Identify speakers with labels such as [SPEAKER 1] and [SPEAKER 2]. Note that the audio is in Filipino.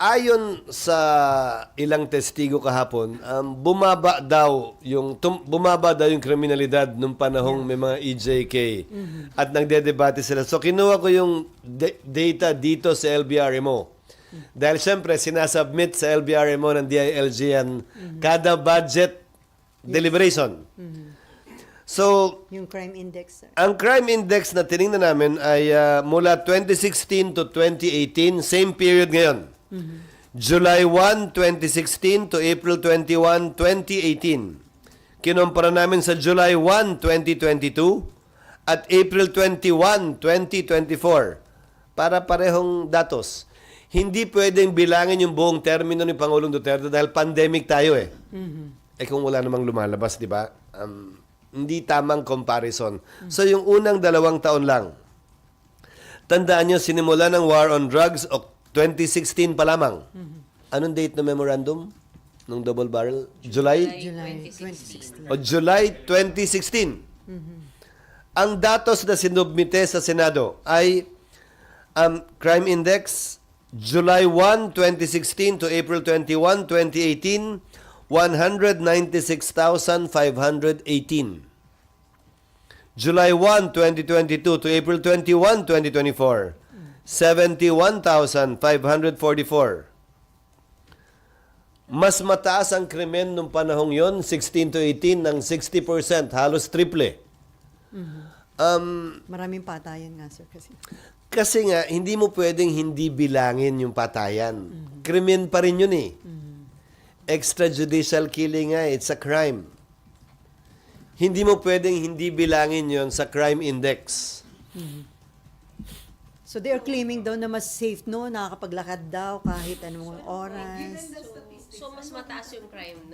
[SPEAKER 1] Ayon sa ilang testigo kahapon, bumaba daw yung kriminalidad nung panahong may mga EJK at nagdedebate sila. So kinuha ko yung data dito sa LBRMO. Dahil siyempre sinasubmit sa LBRMO ng DILG yan kada budget deliberation. So,
[SPEAKER 2] Yung crime index, sir.
[SPEAKER 1] ang crime index na tinignan namin ay mula 2016 to 2018, same period ngayon. July 1, 2016 to April 21, 2018. Kinumpara namin sa July 1, 2022 at April 21, 2024 para parehong datos. Hindi pwedeng bilangin yung buong termino ni Pangulong Duterte dahil pandemic tayo eh. Eh kung wala namang lumalabas, di ba? Hindi tamang comparison. So yung unang 2 taon lang. Tandaan nyo, sinimula ng war on drugs o 2016 pa lamang. Anong date ng memorandum? Nung double barrel? July?
[SPEAKER 2] July 2016.
[SPEAKER 1] O July 2016. Ang datos na sinubmite sa Senado ay crime index July 1, 2016 to April 21, 2018, 196,518. July 1, 2022 to April 21, 2024, 71,544. Mas mataas ang krimen nung panahong yon, 16 to 18, ng 60%, halos triple.
[SPEAKER 2] Maraming patayan nga, sir.
[SPEAKER 1] Kasi nga, hindi mo pwedeng hindi bilangin yung patayan. Krimen pa rin yun eh. Extrajudicial killing nga, it's a crime. Hindi mo pwedeng hindi bilangin yon sa crime index.
[SPEAKER 2] So they are claiming daw na mas safe no, nakakapaglakad daw kahit anong oras.
[SPEAKER 3] So mas mataas yung crime nung